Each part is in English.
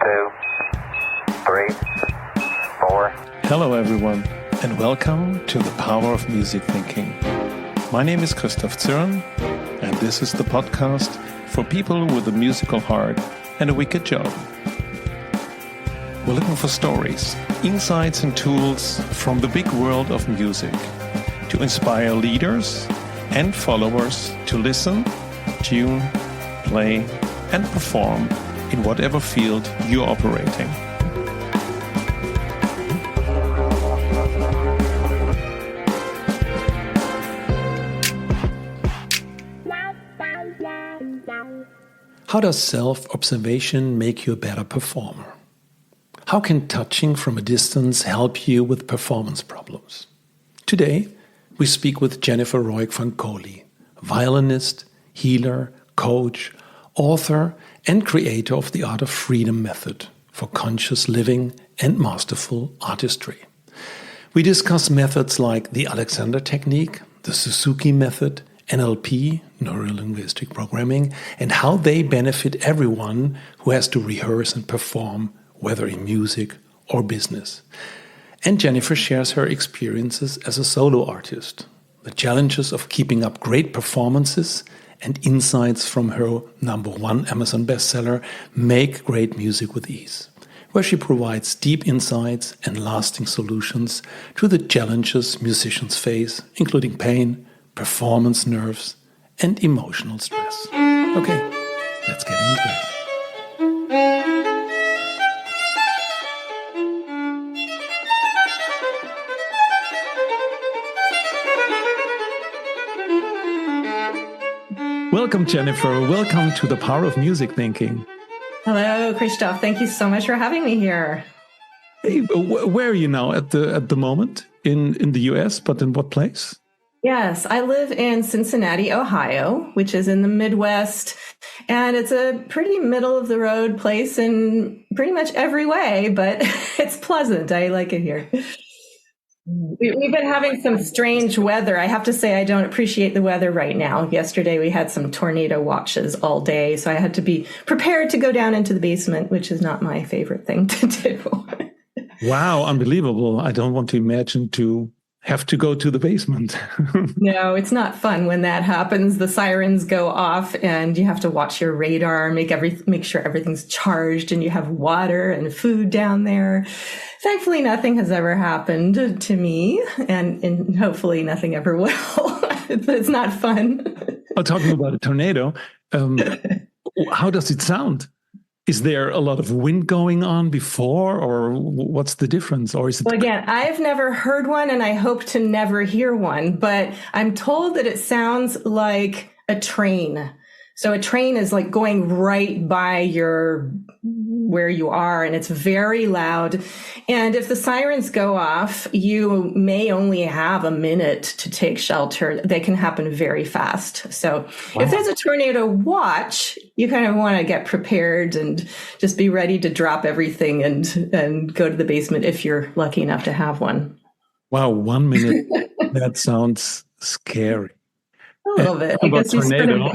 2, 3, 4. Hello everyone, and welcome to the Power of Music Thinking. My name is Christoph Zürn, and this is the podcast for people with a musical heart and a wicked job. We're looking for stories, insights and tools from the big world of music to inspire leaders and followers to listen, tune, play and perform in whatever field you're operating. How does self-observation make you a better performer? How can touching from a distance help you with performance problems? Today, we speak with Jennifer Roig-Francoli, violinist, healer, coach, author, and creator of the Art of Freedom method for conscious living and Masterful Artistry. We discuss methods like the Alexander technique, the Suzuki method, NLP, Neurolinguistic Programming, and how they benefit everyone who has to rehearse and perform, whether in music or business. And Jennifer shares her experiences as a solo artist, the challenges of keeping up great performances, and insights from her #1 Amazon bestseller, Make Great Music with Ease, where she provides deep insights and lasting solutions to the challenges musicians face, including pain, performance nerves, and emotional stress. Okay, let's get into it. Welcome, Jennifer. Welcome to the Power of Music Thinking. Hello, Christoph. Thank you so much for having me here. Hey, where are you now at the moment? In the US, but in what place? Yes, I live in Cincinnati, Ohio, which is in the Midwest, and it's a pretty middle-of-the-road place in pretty much every way, but it's pleasant. I like it here. We've been having some strange weather. I have to say I don't appreciate the weather right now. Yesterday we had some tornado watches all day, so I had to be prepared to go down into the basement, which is not my favorite thing to do. Wow, unbelievable. I don't want to imagine to have to go to the basement. No, it's not fun when that happens. The sirens go off and you have to watch your radar, make sure everything's charged and you have water and food down there. Thankfully, nothing has ever happened to me and hopefully nothing ever will, but it's not fun. Oh, talking about a tornado, how does it sound? Is there a lot of wind going on before, or what's the difference? Or is it? Well, again, I've never heard one and I hope to never hear one, but I'm told that it sounds like a train. So a train is like going right by where you are, and it's very loud. And if the sirens go off, you may only have a minute to take shelter. They can happen very fast. So If there's a tornado watch, you kind of want to get prepared and just be ready to drop everything and go to the basement if you're lucky enough to have one. Wow, 1 minute. That sounds scary. A little bit. I guess tornado.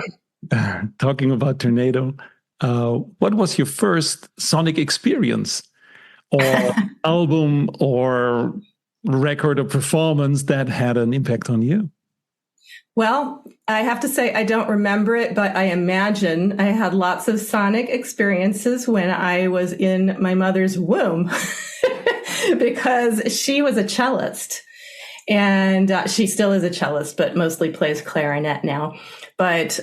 Talking about tornado, what was your first sonic experience or album or record or performance that had an impact on you? Well, I have to say I don't remember it, but I imagine I had lots of sonic experiences when I was in my mother's womb because she was a cellist. And she still is a cellist, but mostly plays clarinet now. But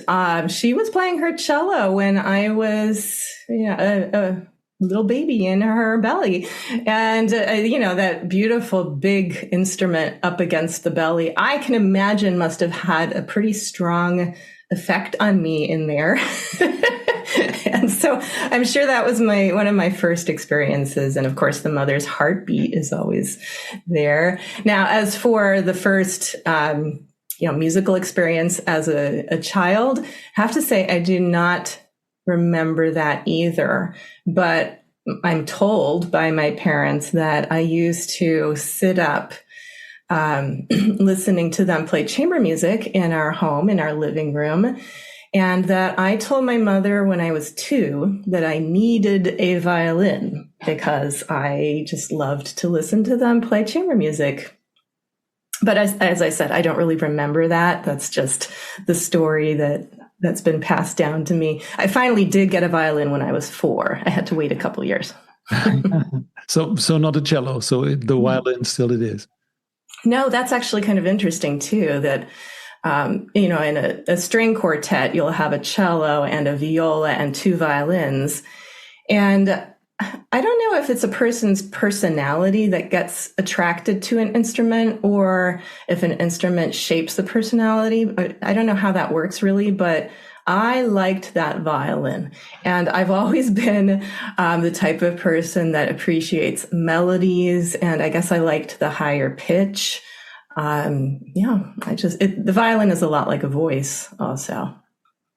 she was playing her cello when I was a little baby in her belly. And, that beautiful big instrument up against the belly, I can imagine must have had a pretty strong effect on me in there. And so I'm sure that was one of my first experiences. And of course, the mother's heartbeat is always there. Now, as for the first, musical experience as a child, I have to say I do not remember that either. But I'm told by my parents that I used to sit up listening to them play chamber music in our home, in our living room. and that I told my mother when I was 2 that I needed a violin because I just loved to listen to them play chamber music. But as I said, I don't really remember that. That's just the story that's been passed down to me. I finally did get a violin when I was 4. I had to wait a couple years. So not a cello. So the violin still it is. No, that's actually kind of interesting too, that, in a string quartet, you'll have a cello and a viola and 2 violins. And I don't know if it's a person's personality that gets attracted to an instrument or if an instrument shapes the personality. I don't know how that works really, but I liked that violin. And I've always been the type of person that appreciates melodies. And I guess I liked the higher pitch. The violin is a lot like a voice also.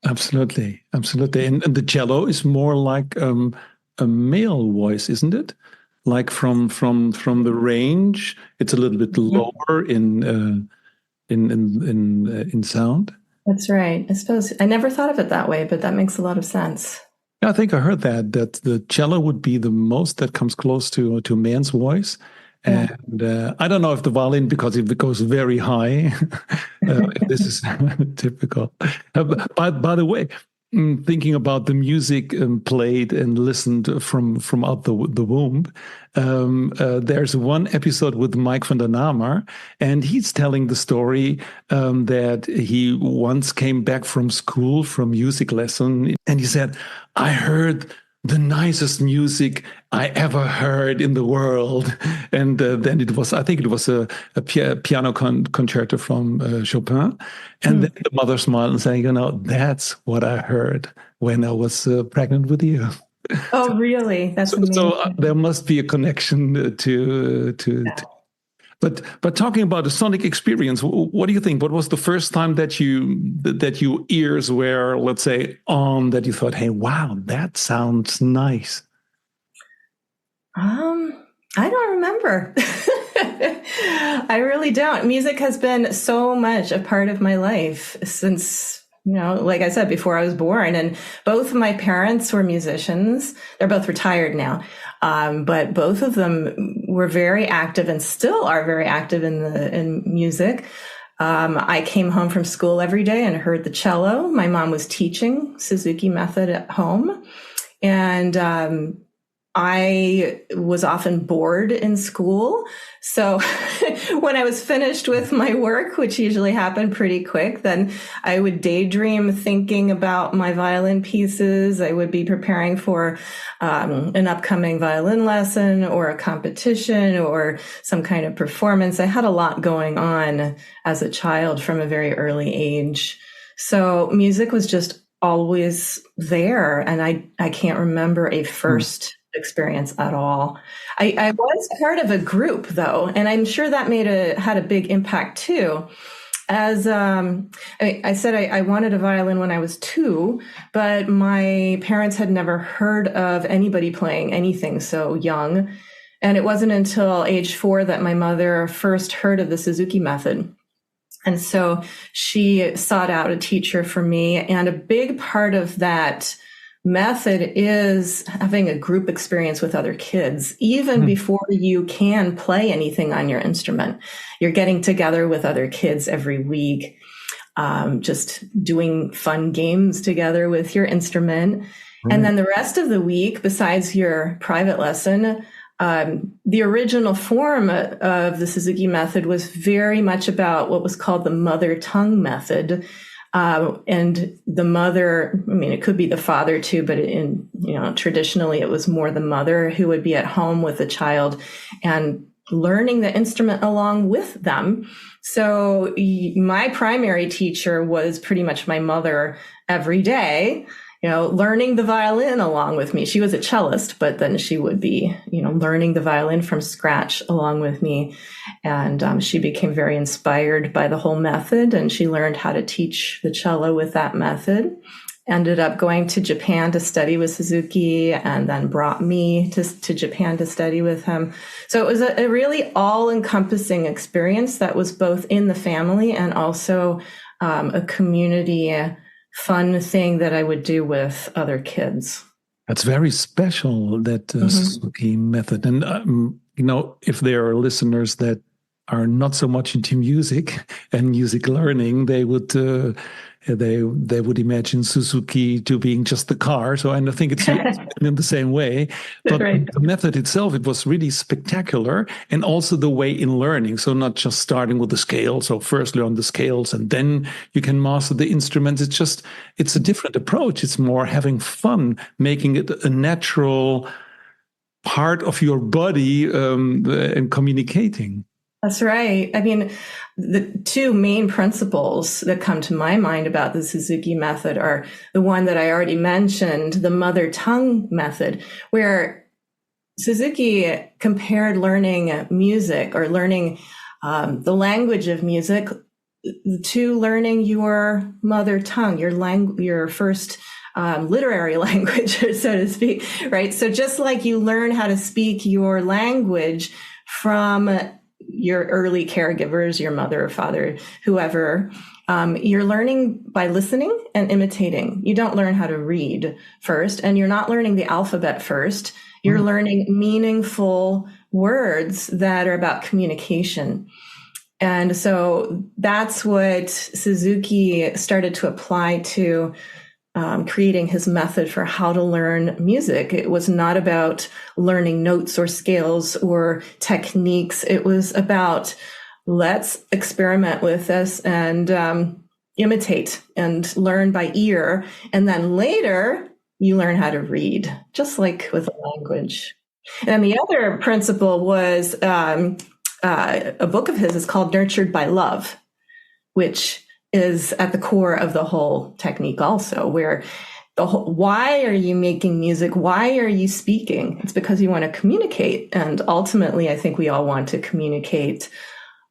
Absolutely. Absolutely. And the cello is more like a male voice, isn't it? Like from the range, it's a little bit lower in sound. That's right. I suppose I never thought of it that way, but that makes a lot of sense. I think I heard that the cello would be the most that comes close to a man's voice. And I don't know if the violin, because it goes very high, if this is typical. By the way, thinking about the music played and listened from out the womb, there's one episode with Mike van der Namer, and he's telling the story that he once came back from school from music lesson, and he said, I heard the nicest music I ever heard in the world. And then I think it was a piano concerto from Chopin. And then the mother smiled and said, that's what I heard when I was pregnant with you. Oh, really? That's amazing. So there must be a connection to But talking about a sonic experience, what do you think? What was the first time that your ears were, let's say, on, that you thought, hey, wow, that sounds nice? I don't remember. I really don't. Music has been so much a part of my life since, like I said, before I was born. And both of my parents were musicians. They're both retired now. But both of them were very active and still are very active in music. I came home from school every day and heard the cello. My mom was teaching Suzuki method at home. And I was often bored in school. So when I was finished with my work, which usually happened pretty quick, then I would daydream thinking about my violin pieces. I would be preparing for an upcoming violin lesson or a competition or some kind of performance. I had a lot going on as a child from a very early age. So music was just always there. And I can't remember a first experience at all. I was part of a group though, and I'm sure that had a big impact too. As I said, I wanted a violin when I was 2, but my parents had never heard of anybody playing anything so young. And it wasn't until age 4 that my mother first heard of the Suzuki method. And so she sought out a teacher for me. And a big part of that method is having a group experience with other kids. Even before you can play anything on your instrument, you're getting together with other kids every week, just doing fun games together with your instrument. And then the rest of the week, besides your private lesson, the original form of the Suzuki method was very much about what was called the mother tongue method. And the mother, it could be the father too, but traditionally it was more the mother who would be at home with the child and learning the instrument along with them. So my primary teacher was pretty much my mother every day, learning the violin along with me. She was a cellist, but then she would be, learning the violin from scratch along with me. And she became very inspired by the whole method, and she learned how to teach the cello with that method. Ended up going to Japan to study with Suzuki, and then brought me to Japan to study with him. So it was a really all-encompassing experience that was both in the family and also a community fun thing that I would do with other kids. That's very special, that Suzuki method. And, if there are listeners that are not so much into music and music learning, they would imagine Suzuki to being just the car. So I think it's in the same way. But Right. the method itself, it was really spectacular. And also the way in learning. So not just starting with the scales. So first learn the scales and then you can master the instruments. It's a different approach. It's more having fun, making it a natural part of your body and communicating. That's right. I mean, the two main principles that come to my mind about the Suzuki method are the one that I already mentioned, the mother tongue method, where Suzuki compared learning music or learning the language of music to learning your mother tongue, your first literary language, so to speak, right? So just like you learn how to speak your language from your early caregivers, your mother or father, whoever, you're learning by listening and imitating. You don't learn how to read first, and you're not learning the alphabet first. You're learning meaningful words that are about communication. And so that's what Suzuki started to apply to creating his method for how to learn music. It was not about learning notes or scales or techniques. It was about, let's experiment with this and imitate and learn by ear. And then later you learn how to read, just like with a language. And the other principle was a book of his is called Nurtured by Love, which is at the core of the whole technique also, where why are you making music? Why are you speaking? It's because you want to communicate. And ultimately, I think we all want to communicate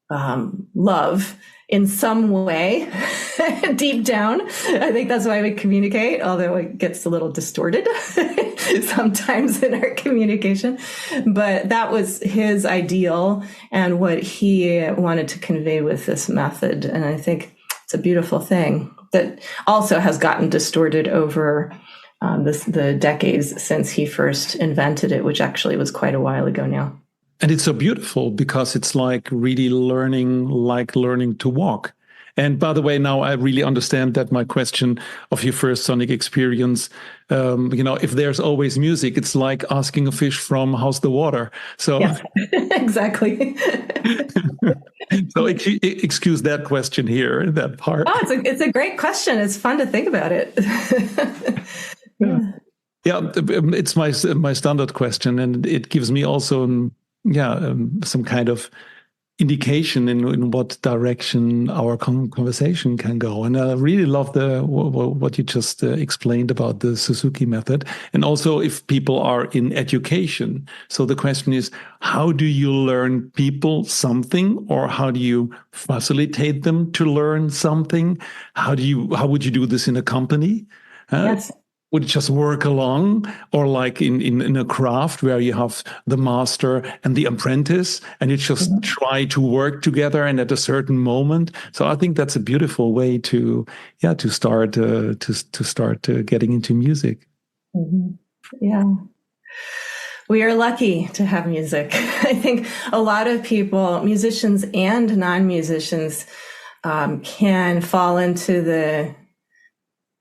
love in some way deep down. I think that's why we communicate, although it gets a little distorted sometimes in our communication. But that was his ideal and what he wanted to convey with this method. And I think it's a beautiful thing that also has gotten distorted over the decades since he first invented it, which actually was quite a while ago now. And it's so beautiful because it's like really learning to walk. And by the way, now I really understand that my question of your first sonic experience, if there's always music, it's like asking a fish from how's the water. So yes, exactly. So excuse that question here, that part. Oh, it's a great question. It's fun to think about it. Yeah, it's my standard question, and it gives me also some kind of indication in what direction our conversation can go. And I really love what you just explained about the Suzuki method. And also if people are in education. So the question is, how do you learn people something, or how do you facilitate them to learn something? How would you do this in a company? Yes. Would it just work along, or like in a craft where you have the master and the apprentice, and you just try to work together, and at a certain moment? So I think that's a beautiful way to start getting into music. Mm-hmm. Yeah. We are lucky to have music. I think a lot of people, musicians and non-musicians, can fall into the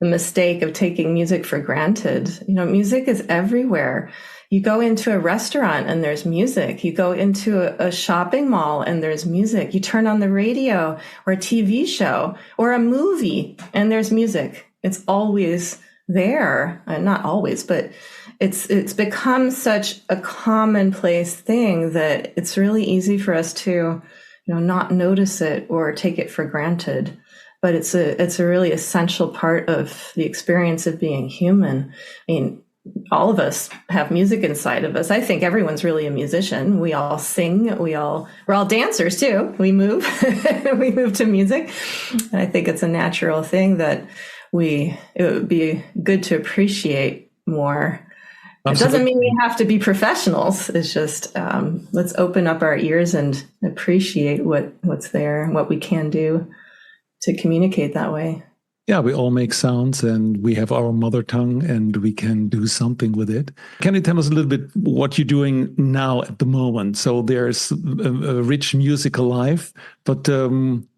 mistake of taking music for granted. Music is everywhere. You go into a restaurant and there's music. You go into a shopping mall and there's music. You turn on the radio or a TV show or a movie and there's music. It's always there. Not always, but it's become such a commonplace thing that it's really easy for us to, not notice it or take it for granted. But it's a really essential part of the experience of being human. I mean, all of us have music inside of us. I think everyone's really a musician. We all sing. We're all dancers too. We move. We move to music. And I think it's a natural thing that it would be good to appreciate more. Absolutely. It doesn't mean we have to be professionals. It's just let's open up our ears and appreciate what's there and what we can do to communicate that way. Yeah, we all make sounds and we have our mother tongue and we can do something with it. Can you tell us a little bit what you're doing now at the moment? So there's a rich musical life, but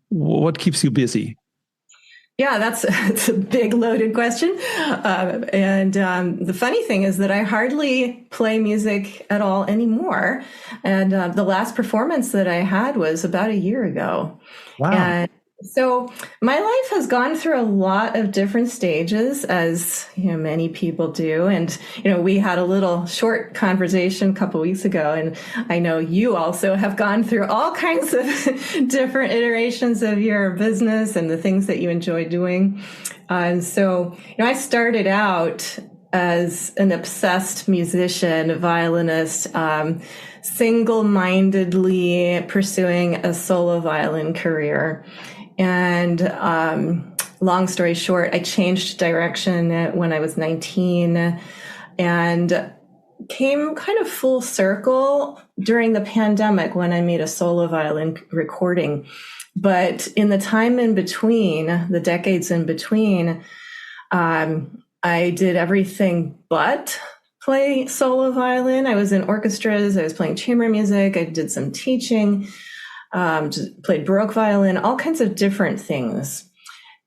what keeps you busy? Yeah, that's a big loaded question. The funny thing is that I hardly play music at all anymore. And the last performance that I had was about a year ago. Wow. And so my life has gone through a lot of different stages, as many people do. And we had a little short conversation a couple weeks ago, and I know you also have gone through all kinds of different iterations of your business and the things that you enjoy doing. And so, I started out as an obsessed musician, a violinist, single-mindedly pursuing a solo violin career. And long story short, I changed direction when I was 19 and came kind of full circle during the pandemic when I made a solo violin recording. But in the time in between, the decades in between, I did everything but play solo violin. I was in orchestras, I was playing chamber music, I did some teaching. Just played Baroque violin, all kinds of different things.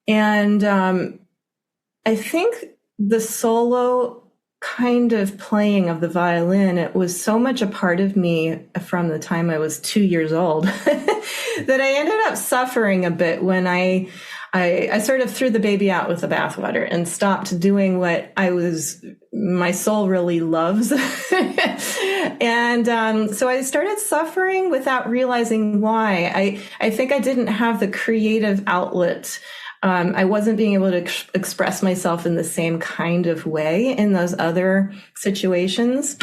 And I think the solo kind of playing of the violin, it was so much a part of me from the time I was 2 years old that I ended up suffering a bit when I sort of threw the baby out with the bathwater and stopped doing what my soul really loves. And so I started suffering without realizing why. I think I didn't have the creative outlet. I wasn't being able to express myself in the same kind of way in those other situations.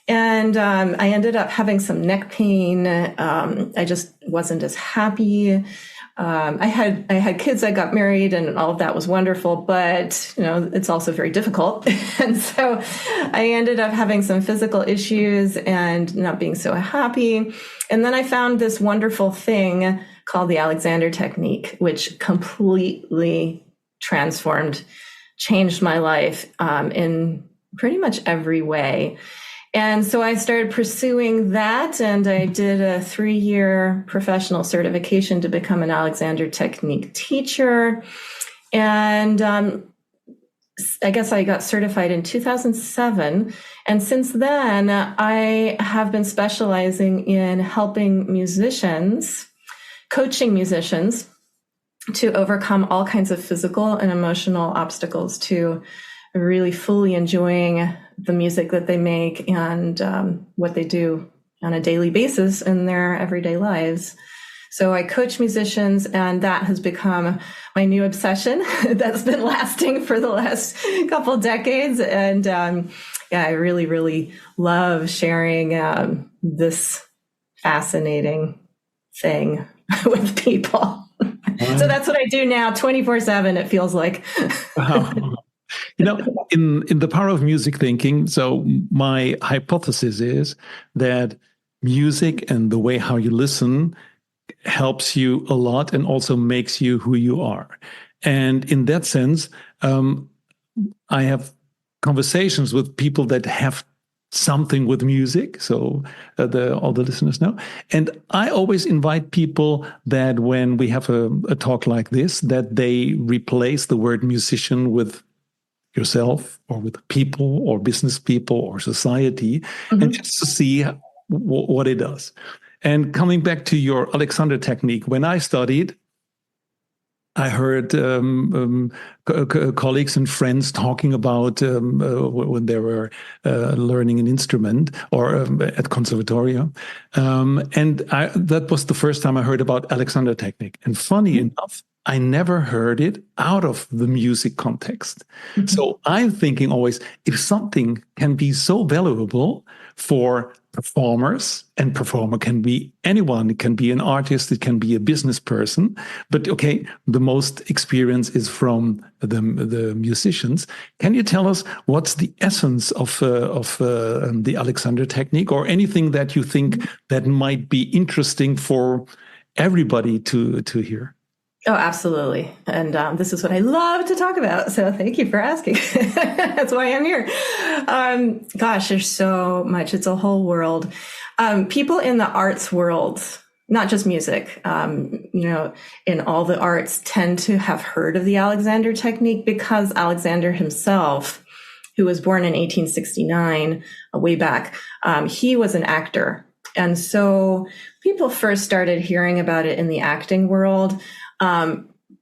And I ended up having some neck pain. I just wasn't as happy. I had kids, I got married, and all of that was wonderful, but it's also very difficult. And so I ended up having some physical issues and not being so happy. And then I found this wonderful thing called the Alexander technique, which completely changed my life in pretty much every way. And so I started pursuing that, and I did a 3-year professional certification to become an Alexander Technique teacher. And I guess I got certified in 2007. And since then, I have been specializing in helping musicians, coaching musicians to overcome all kinds of physical and emotional obstacles to really fully enjoying the music that they make and what they do on a daily basis in their everyday lives. So I coach musicians, and that has become my new obsession that's been lasting for the last couple decades. And I really, really love sharing this fascinating thing with people. So that's what I do now, 24/7, it feels like. Wow. In the power of music thinking, so my hypothesis is that music and the way how you listen helps you a lot and also makes you who you are. And in that sense, I have conversations with people that have something with music, so all the listeners know. And I always invite people that when we have a talk like this, that they replace the word musician with yourself or with people or business people or society, and just to see what it does. And coming back to your Alexander technique, when I studied, I heard colleagues and friends talking about when they were learning an instrument or at conservatorium. And that was the first time I heard about Alexander technique. And funny enough, I never heard it out of the music context. So I'm thinking always, if something can be so valuable for performers, and performer can be anyone, it can be an artist, it can be a business person, but okay, the most experience is from the musicians. Can you tell us what's the essence of the Alexander technique, or anything that you think that might be interesting for everybody to hear? Oh, absolutely. And this is what I love to talk about. So thank you for asking. That's why I'm here. Gosh, there's so much. It's a whole world. People in the arts world, not just music, in all the arts tend to have heard of the Alexander technique because Alexander himself, who was born in 1869, way back, he was an actor. And so people first started hearing about it in the acting world.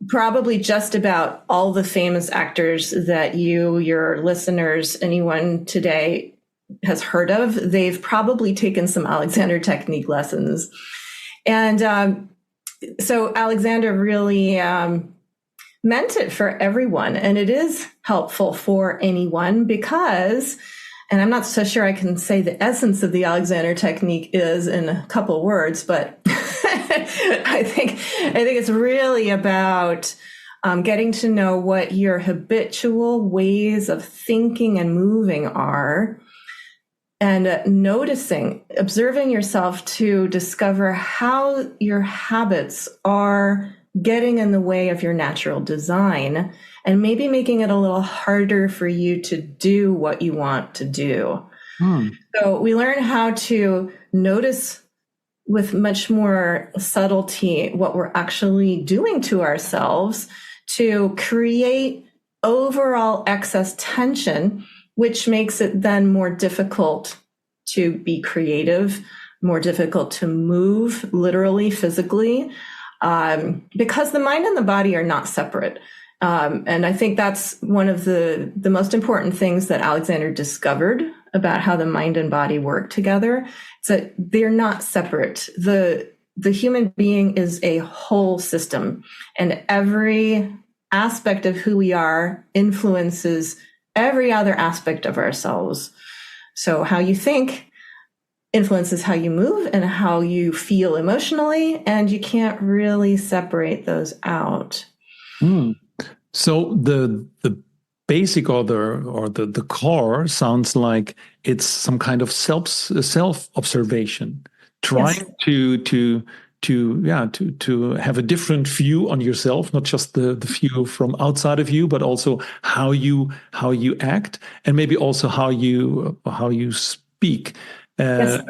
Probably just about all the famous actors that your listeners, anyone today has heard of, they've probably taken some Alexander technique lessons. And so Alexander really meant it for everyone. And it is helpful for anyone because, and I'm not so sure I can say the essence of the Alexander technique is in a couple words, but I think it's really about getting to know what your habitual ways of thinking and moving are, and observing yourself to discover how your habits are getting in the way of your natural design, and maybe making it a little harder for you to do what you want to do. So we learn how to notice with much more subtlety what we're actually doing to ourselves to create overall excess tension, which makes it then more difficult to be creative, more difficult to move literally, physically, because the mind and the body are not separate. And I think that's one of the most important things that Alexander discovered about how the mind and body work together. It's that they're not separate. The human being is a whole system, and every aspect of who we are influences every other aspect of ourselves. So how you think influences how you move and how you feel emotionally, and you can't really separate those out. So the basic or the core sounds like it's some kind of self observation, trying to have a different view on yourself, not just the view from outside of you, but also how you act, and maybe also how you speak. Yes.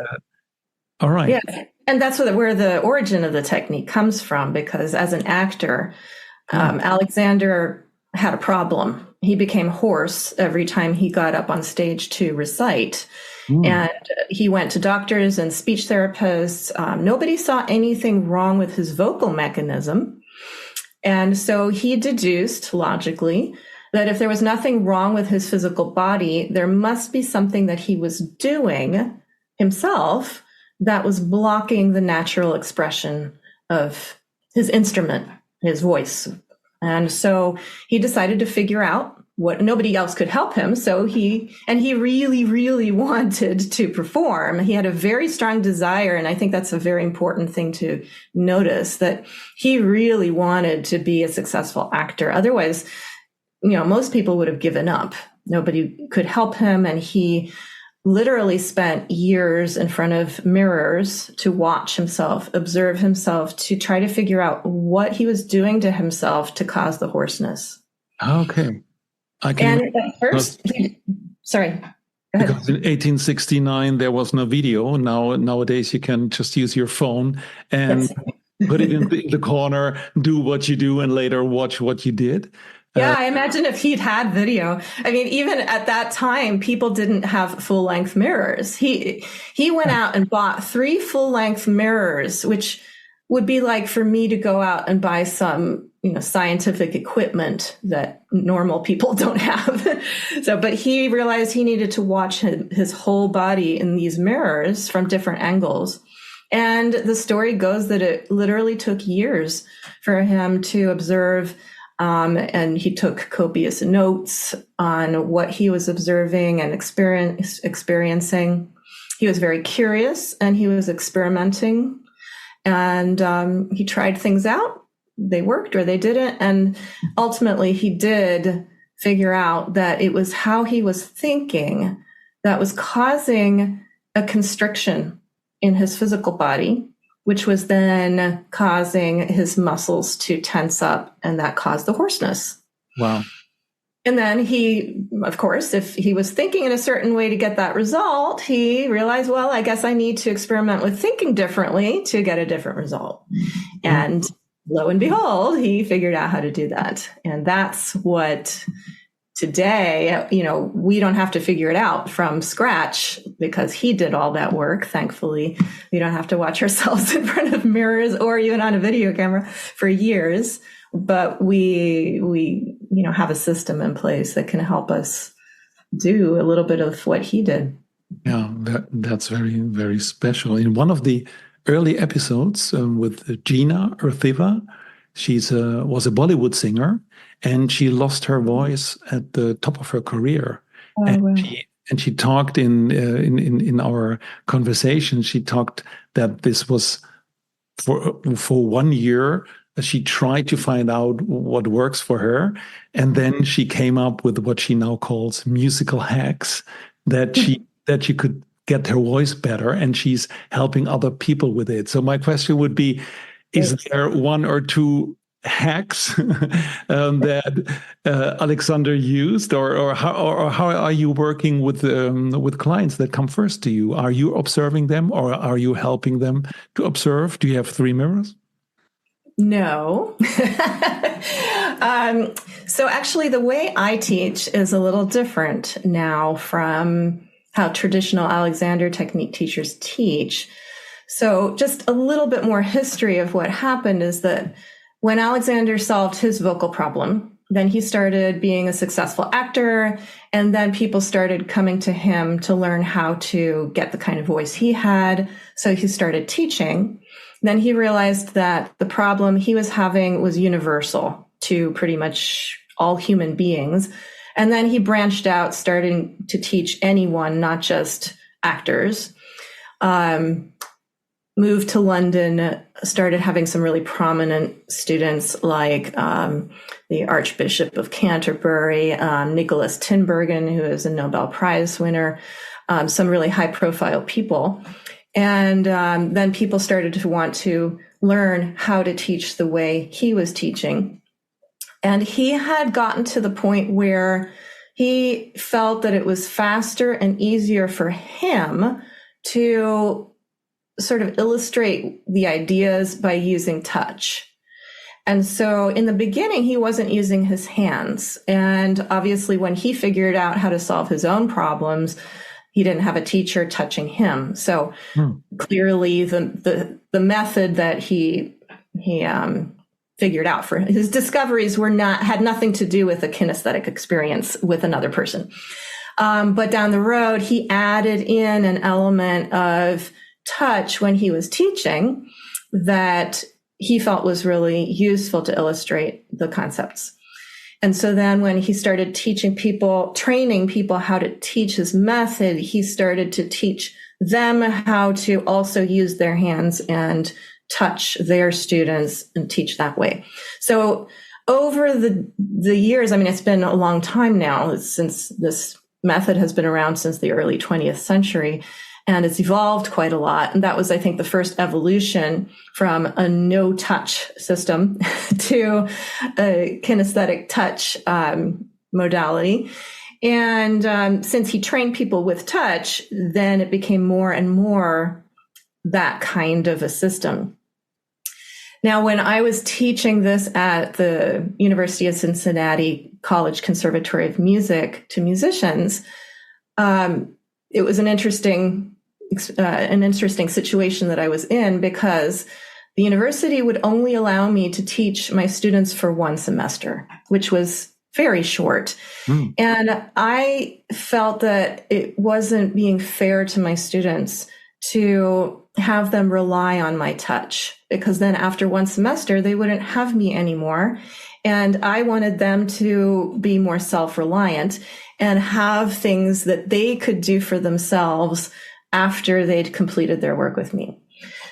All right. Yeah, and that's where the origin of the technique comes from. Because as an actor, Alexander had a problem. He became hoarse every time he got up on stage to recite. And he went to doctors and speech therapists. Nobody saw anything wrong with his vocal mechanism. And so he deduced logically that if there was nothing wrong with his physical body, there must be something that he was doing himself that was blocking the natural expression of his instrument, his voice. And so he decided to figure out what nobody else could help him. So he really, really wanted to perform. He had a very strong desire. And I think that's a very important thing to notice, that he really wanted to be a successful actor. Otherwise, most people would have given up. Nobody could help him. And he literally spent years in front of mirrors to watch himself, observe himself, to try to figure out what he was doing to himself to cause the hoarseness. Okay. And at first, sorry. Go ahead. Because in 1869 there was no video. Nowadays you can just use your phone and put it in the corner, do what you do, and later watch what you did. Yeah, I imagine if he'd had video. I mean, even at that time, people didn't have full-length mirrors. He went out and bought 3 full-length mirrors, which would be like for me to go out and buy some, scientific equipment that normal people don't have. But he realized he needed to watch his whole body in these mirrors from different angles. And the story goes that it literally took years for him to observe. And he took copious notes on what he was observing and experiencing. He was very curious, and he was experimenting, and he tried things out. They worked or they didn't. And ultimately he did figure out that it was how he was thinking that was causing a constriction in his physical body. which was then causing his muscles to tense up, and that caused the hoarseness. Wow. And then he, of course, if he was thinking in a certain way to get that result, he realized, well, I guess I need to experiment with thinking differently to get a different result. And lo and behold, he figured out how to do that. And that's what today, we don't have to figure it out from scratch because he did all that work. Thankfully, we don't have to watch ourselves in front of mirrors or even on a video camera for years. But we have a system in place that can help us do a little bit of what he did. Yeah, that's very, very special. In one of the early episodes with Gina Earthiva, she's was a Bollywood singer, and she lost her voice at the top of her career. Oh, and wow. she talked in our conversation. She talked that this was for 1 year. She tried to find out what works for her, and then she came up with what she now calls musical hacks that she could get her voice better, and she's helping other people with it. So my question would be, is there one or two hacks that Alexander used, or how are you working with clients that come first to you? Are you observing them, or are you helping them to observe? Do you have 3 mirrors? No. So actually, the way I teach is a little different now from how traditional Alexander technique teachers teach. So just a little bit more history of what happened is that when Alexander solved his vocal problem, then he started being a successful actor, and then people started coming to him to learn how to get the kind of voice he had. So he started teaching. Then he realized that the problem he was having was universal to pretty much all human beings. And then he branched out, starting to teach anyone, not just actors. Moved to London, started having some really prominent students like the Archbishop of Canterbury, Nicholas Tinbergen, who is a Nobel Prize winner, some really high-profile people. And then people started to want to learn how to teach the way he was teaching. And he had gotten to the point where he felt that it was faster and easier for him to sort of illustrate the ideas by using touch. And so in the beginning, he wasn't using his hands. And obviously, when he figured out how to solve his own problems, he didn't have a teacher touching him. So clearly the method that he figured out for his discoveries had nothing to do with a kinesthetic experience with another person. But down the road, he added in an element of touch when he was teaching that he felt was really useful to illustrate the concepts. And so then when he started training people how to teach his method, he started to teach them how to also use their hands and touch their students and teach that way. So over the years, I mean, it's been a long time now since this method has been around since the early 20th century. And it's evolved quite a lot. And that was, I think, the first evolution from a no-touch system to a kinesthetic touch modality. And since he trained people with touch, then it became more and more that kind of a system. Now, when I was teaching this at the University of Cincinnati College Conservatory of Music to musicians, it was an interesting situation that I was in, because the university would only allow me to teach my students for 1 semester, which was very short. And I felt that it wasn't being fair to my students to have them rely on my touch, because then after 1 semester, they wouldn't have me anymore. And I wanted them to be more self-reliant and have things that they could do for themselves after they'd completed their work with me.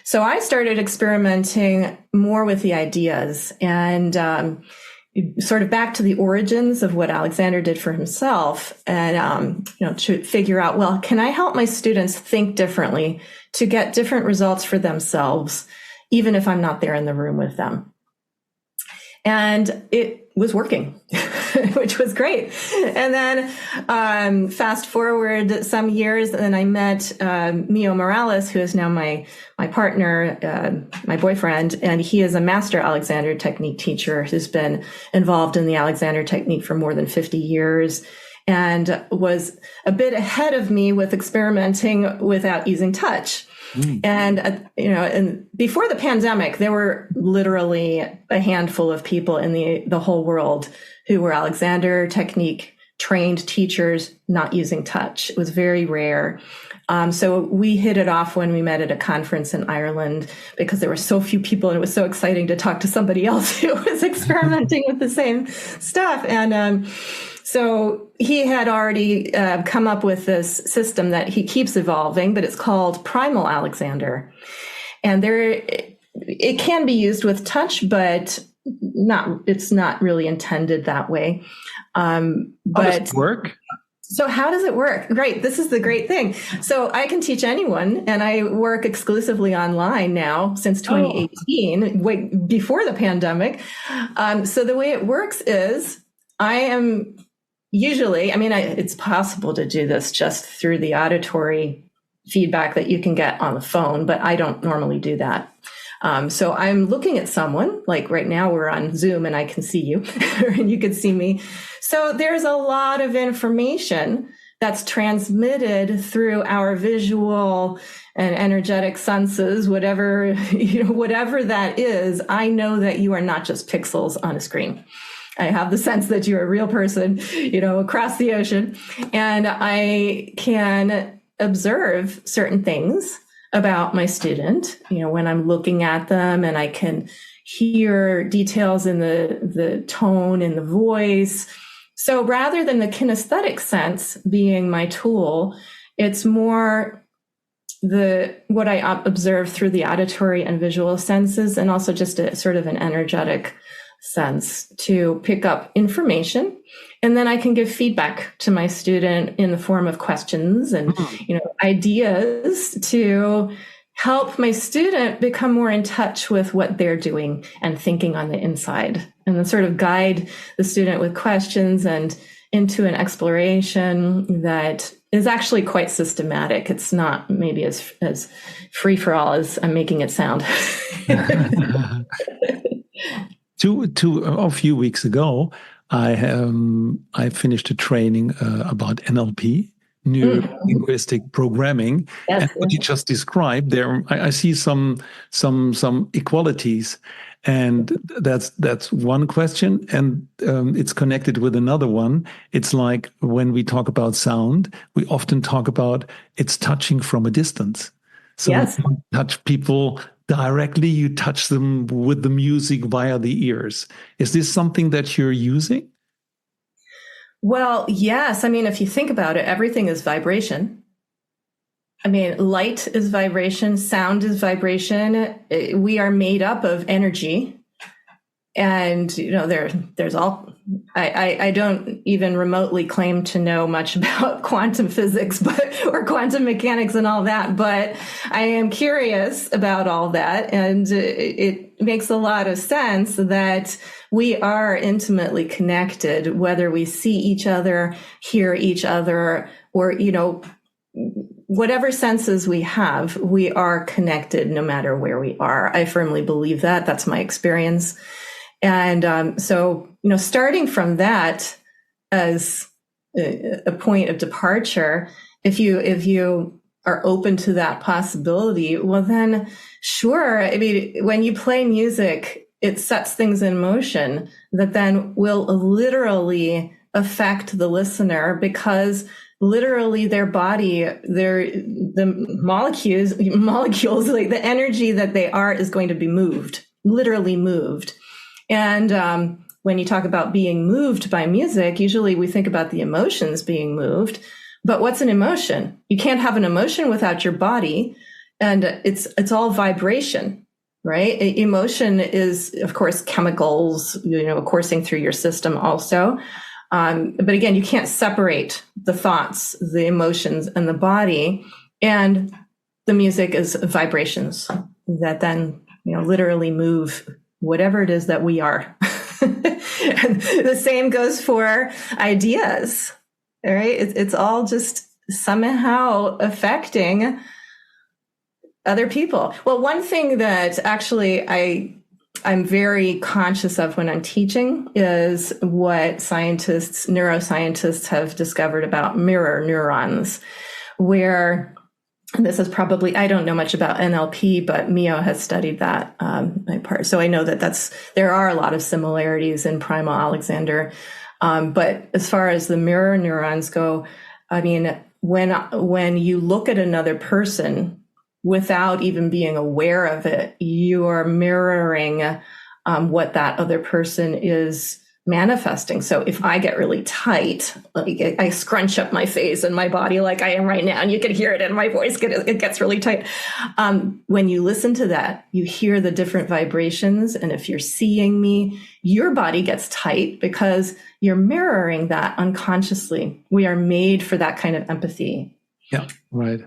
So I started experimenting more with the ideas. And, sort of back to the origins of what Alexander did for himself, and to figure out, well, can I help my students think differently to get different results for themselves, even if I'm not there in the room with them? And it was working, which was great. And then fast forward some years, and I met Mio Morales, who is now my partner, my boyfriend, and he is a master Alexander Technique teacher who's been involved in the Alexander Technique for more than 50 years and was a bit ahead of me with experimenting without using touch. And, and before the pandemic, there were literally a handful of people in the whole world who were Alexander Technique trained teachers not using touch. It was very rare. So we hit it off when we met at a conference in Ireland because there were so few people and it was so exciting to talk to somebody else who was experimenting with the same stuff. And, so he had already come up with this system that he keeps evolving, but it's called Primal Alexander. And it can be used with touch, but it's not really intended that way. How does it work? So how does it work? Great. This is the great thing. So I can teach anyone, and I work exclusively online now since 2018, way before the pandemic. So the way it works is I am usually, it's possible to do this just through the auditory feedback that you can get on the phone, but I don't normally do that. So I'm looking at someone, like right now we're on Zoom and I can see you and you can see me. So there's a lot of information that's transmitted through our visual and energetic senses, whatever that is. I know that you are not just pixels on a screen. I have the sense that you're a real person, across the ocean, and I can observe certain things about my student, when I'm looking at them, and I can hear details in the tone and the voice. So rather than the kinesthetic sense being my tool, it's more what I observe through the auditory and visual senses, and also just a sort of an energetic sense to pick up information. And then I can give feedback to my student in the form of questions and, ideas to help my student become more in touch with what they're doing and thinking on the inside, and then sort of guide the student with questions and into an exploration that is actually quite systematic. It's not maybe as free for all as I'm making it sound. A few weeks ago, I finished a training about NLP, Neurolinguistic Programming, Yes. and what you just described there, I see some equalities, and that's one question, and it's connected with another one. It's like when we talk about sound, we often talk about it's touching from a distance. So Yes. you don't touch people directly, you touch them with the music via the ears. Is this something that you're using? Well, yes. If you think about it, everything is vibration. Light is vibration, sound is vibration. We are made up of energy. And, there's all, I don't even remotely claim to know much about quantum physics, or quantum mechanics and all that, but I am curious about all that. And it makes a lot of sense that we are intimately connected, whether we see each other, hear each other, or, whatever senses we have, we are connected no matter where we are. I firmly believe that. That's my experience. And so, starting from that as a point of departure, if you are open to that possibility, well, then sure. When you play music, it sets things in motion that then will literally affect the listener, because literally their body, the molecules, like the energy that they are is going to be moved, literally moved. And when you talk about being moved by music, usually we think about the emotions being moved. But what's an emotion? You can't have an emotion without your body, and it's all vibration. right? Emotion is, of course, chemicals, coursing through your system also. But again, you can't separate the thoughts, the emotions, and the body. And the music is vibrations that then, literally move whatever it is that we are. And the same goes for ideas, all right? It's all just somehow affecting other people. Well, one thing that actually I'm very conscious of when I'm teaching is what neuroscientists have discovered about mirror neurons, where this is probably, I don't know much about NLP, but Mio has studied that part. So I know that there are a lot of similarities in primal Alexander. But as far as the mirror neurons go, I mean, when you look at another person without even being aware of it, you are mirroring what that other person is manifesting. So if I get really tight, like I scrunch up my face and my body like I am right now, and you can hear it in my voice, it gets really tight. When you listen to that, you hear the different vibrations. And if you're seeing me, your body gets tight because you're mirroring that unconsciously. We are made for that kind of empathy. Yeah, right.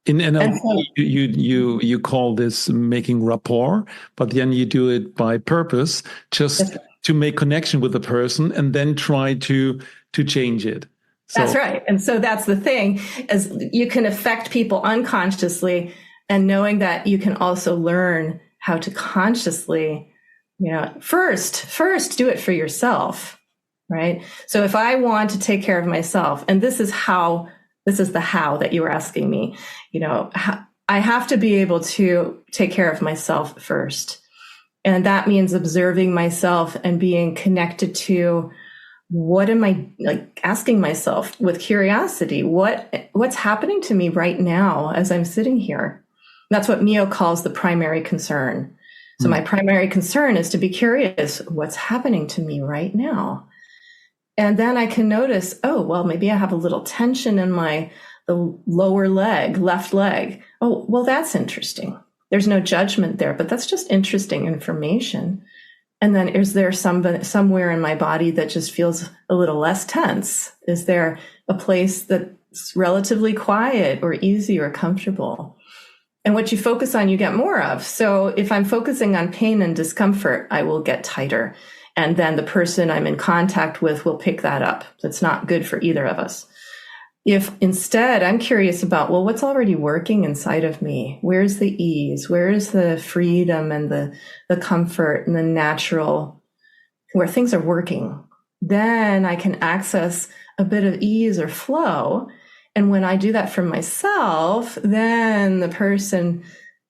In NLP, you call this making rapport, but then you do it by purpose, just to make connection with the person, and then try to change it. So, that's right. And so that's the thing, is you can affect people unconsciously, and knowing that you can also learn how to consciously, first do it for yourself, right? So if I want to take care of myself, and this is the how that you were asking me, I have to be able to take care of myself first. And that means observing myself and being connected to what am I, like, asking myself with curiosity, what's happening to me right now as I'm sitting here? That's what Mio calls the primary concern. So my primary concern is to be curious, what's happening to me right now? And then I can notice, oh, well, maybe I have a little tension in the lower leg, left leg. Oh, well, that's interesting. There's no judgment there, but that's just interesting information. And then is there somewhere in my body that just feels a little less tense? Is there a place that's relatively quiet or easy or comfortable? And what you focus on, you get more of. So if I'm focusing on pain and discomfort, I will get tighter. And then the person I'm in contact with will pick that up. That's not good for either of us. If instead I'm curious about, well, what's already working inside of me? Where's the ease? Where is the freedom and the comfort and the natural, where things are working? Then I can access a bit of ease or flow. And when I do that for myself, then the person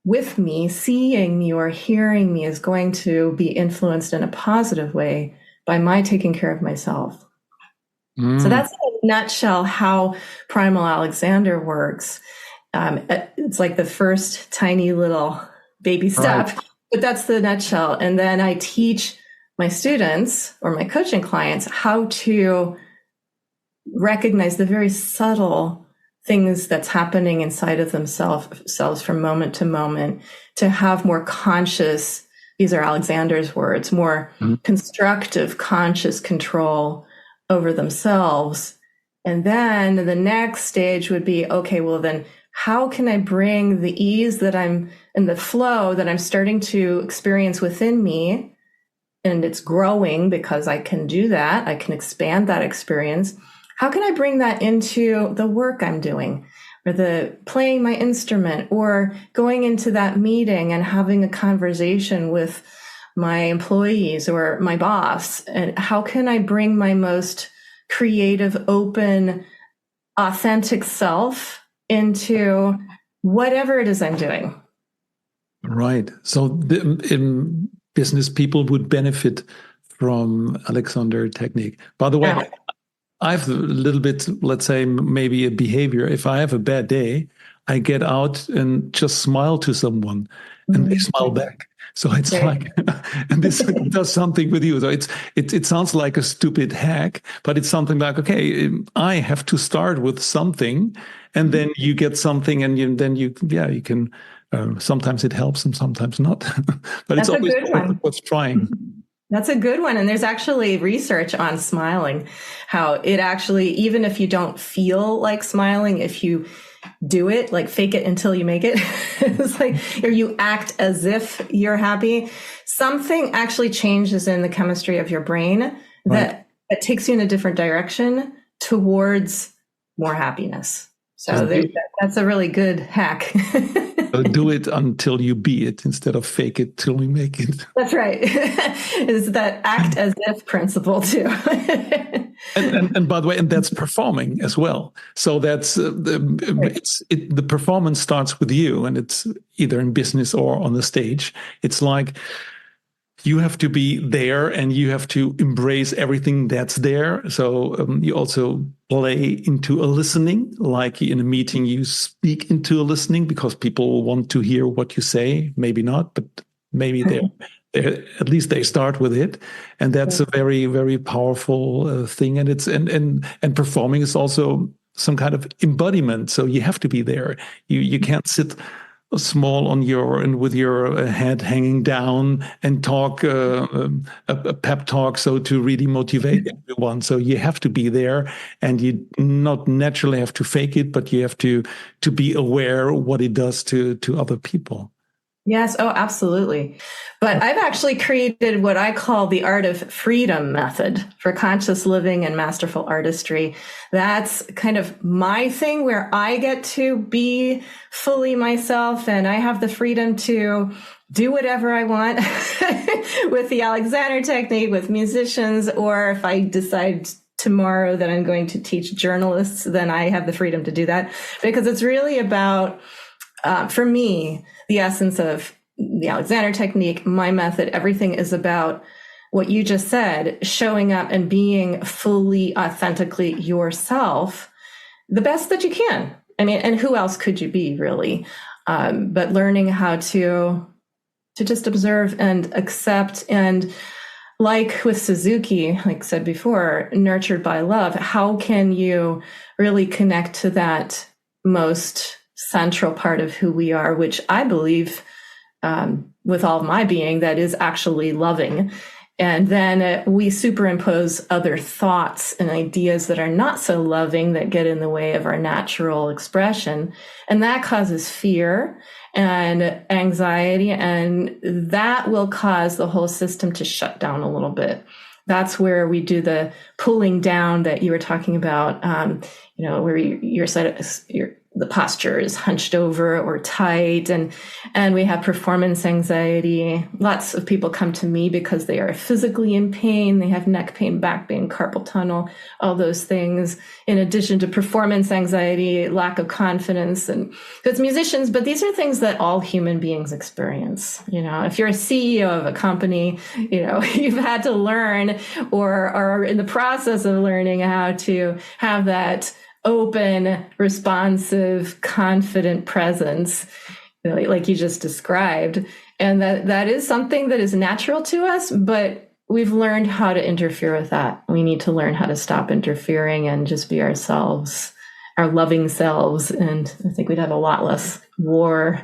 with me, seeing me or hearing me, is going to be influenced in a positive way by my taking care of myself. So that's in a nutshell how primal Alexander works. It's like the first tiny little baby step, right. But that's the nutshell. And then I teach my students or my coaching clients how to recognize the very subtle things that's happening inside of themselves from moment to moment, to have more conscious, these are Alexander's words, more constructive, conscious control over themselves. And then the next stage would be, okay, well then how can I bring the ease that I'm and the flow that I'm starting to experience within me, and it's growing because I can do that, I can expand that experience. How can I bring that into the work I'm doing, or the playing my instrument, or going into that meeting and having a conversation with my employees or my boss? And how can I bring my most creative, open, authentic self into whatever it is I'm doing? Right. So business people would benefit from Alexander technique. By the way, I have a little bit, let's say, maybe a behavior. If I have a bad day, I get out and just smile to someone, and they smile back. So it's like, and this does something with you. So it sounds like a stupid hack, but it's something like, okay, I have to start with something, and then you get something, and then you can Sometimes it helps and sometimes not, but That's it's always a good one. worth trying. That's a good one. And there's actually research on smiling, how it actually, even if you don't feel like smiling, if you do it, like fake it until you make it, it's like, or you act as if you're happy, something actually changes in the chemistry of your brain that takes you in a different direction towards more happiness. So that's a really good hack. Do it until you be it instead of fake it till we make it. That's right. Is that act as if principle too. and by the way, and that's performing as well. So that's the performance starts with you, and it's either in business or on the stage. It's like you have to be there and you have to embrace everything that's there. So you also play into a listening, like in a meeting, you speak into a listening because people want to hear what you say. Maybe not, but maybe they're at least they start with it. And that's a very, very powerful thing. And it's and performing is also some kind of embodiment. So you have to be there. You can't sit small on your and with your head hanging down and talk a pep talk, so to really motivate everyone. So you have to be there, and you not naturally have to fake it, but you have to be aware what it does to other people. Yes. Oh, absolutely. But I've actually created what I call the art of freedom method for conscious living and masterful artistry. That's kind of my thing where I get to be fully myself and I have the freedom to do whatever I want with the Alexander technique, with musicians, or if I decide tomorrow that I'm going to teach journalists, then I have the freedom to do that, because it's really about, for me, the essence of the Alexander technique, my method, everything is about what you just said, showing up and being fully, authentically yourself, the best that you can. I mean, and who else could you be, really? But learning how to just observe and accept, and like with Suzuki, like I said before, nurtured by love, how can you really connect to that most central part of who we are, which I believe with all of my being, that is actually loving. And then we superimpose other thoughts and ideas that are not so loving that get in the way of our natural expression. And that causes fear and anxiety, and that will cause the whole system to shut down a little bit. That's where we do the pulling down that you were talking about, where the posture is hunched over or tight, and we have performance anxiety. Lots of people come to me because they are physically in pain. They have neck pain, back pain, carpal tunnel, all those things, in addition to performance anxiety, lack of confidence. And it's musicians, but these are things that all human beings experience. If you're a CEO of a company, you've had to learn or are in the process of learning how to have that open, responsive, confident presence, like you just described. And that is something that is natural to us, but we've learned how to interfere with that. We need to learn how to stop interfering and just be ourselves, our loving selves. And I think we'd have a lot less war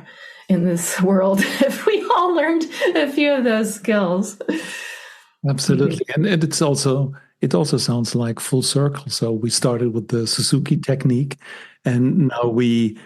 in this world if we all learned a few of those skills. Absolutely. And it also sounds like full circle. So we started with the Suzuki technique, and now we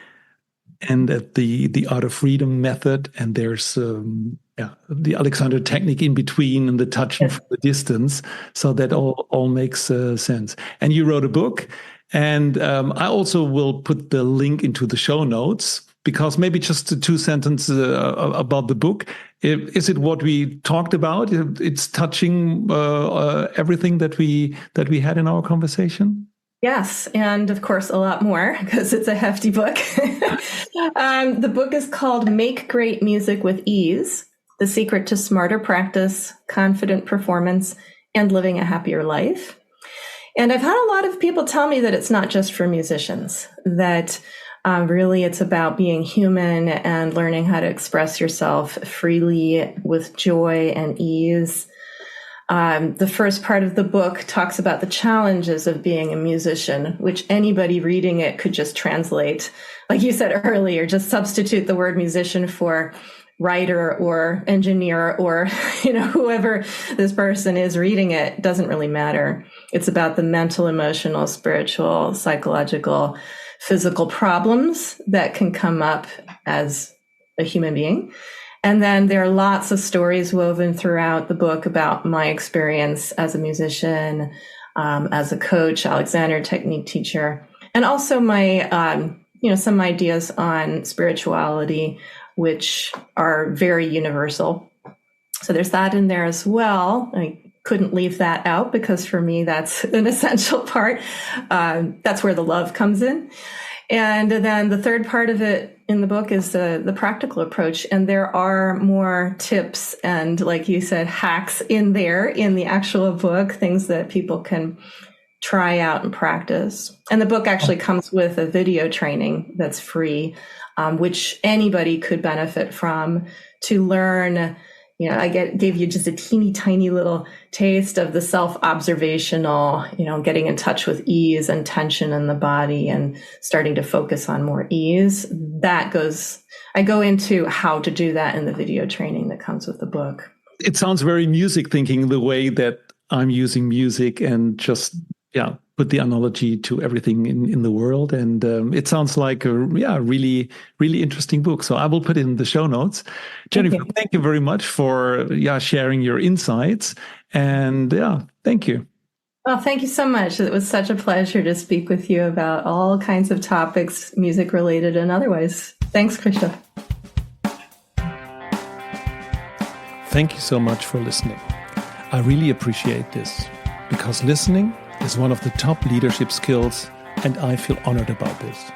end at the art of freedom method. And there's the Alexander technique in between, and the touching from the distance. So that all makes sense. And you wrote a book, and I also will put the link into the show notes, because maybe just 2 sentences about the book. Is it what we talked about? It's touching everything that we had in our conversation? Yes, and of course a lot more, because it's a hefty book. The book is called Make Great Music with Ease: The Secret to Smarter Practice, Confident Performance, and Living a Happier Life. And I've had a lot of people tell me that it's not just for musicians, that really it's about being human and learning how to express yourself freely with joy and ease. The first part of the book talks about the challenges of being a musician, which anybody reading it could just translate like you said earlier, just substitute the word musician for writer or engineer or, whoever this person is reading it, doesn't really matter. It's about the mental, emotional, spiritual, psychological, physical problems that can come up as a human being. And then there are lots of stories woven throughout the book about my experience as a musician, as a coach, Alexander technique teacher, and also my, some ideas on spirituality, which are very universal. So there's that in there as well. I couldn't leave that out because for me, that's an essential part. That's where the love comes in. And then the third part of it in the book is the practical approach. And there are more tips and, like you said, hacks in there in the actual book, things that people can try out and practice. And the book actually comes with a video training that's free, which anybody could benefit from to learn. I gave you just a teeny tiny little taste of the self-observational, getting in touch with ease and tension in the body and starting to focus on more ease. I go into how to do that in the video training that comes with the book. It sounds very music thinking, the way that I'm using music and just, put the analogy to everything in the world. And it sounds like a really, really interesting book. So I will put it in the show notes. Jennifer, thank you very much for sharing your insights. And thank you. Well, thank you so much. It was such a pleasure to speak with you about all kinds of topics, music related and otherwise. Thanks, Christoph. Thank you so much for listening. I really appreciate this because listening is one of the top leadership skills, and I feel honored about this.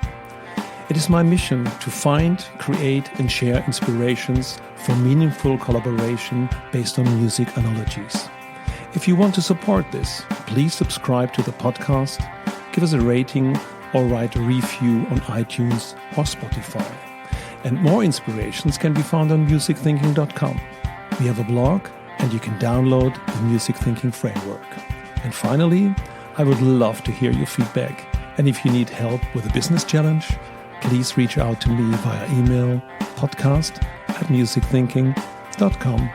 It is my mission to find, create, and share inspirations for meaningful collaboration based on music analogies. If you want to support this, please subscribe to the podcast, give us a rating, or write a review on iTunes or Spotify. And more inspirations can be found on musicthinking.com. We have a blog, and you can download the Music Thinking Framework. And finally, I would love to hear your feedback. And if you need help with a business challenge, please reach out to me via email, podcast@musicthinking.com.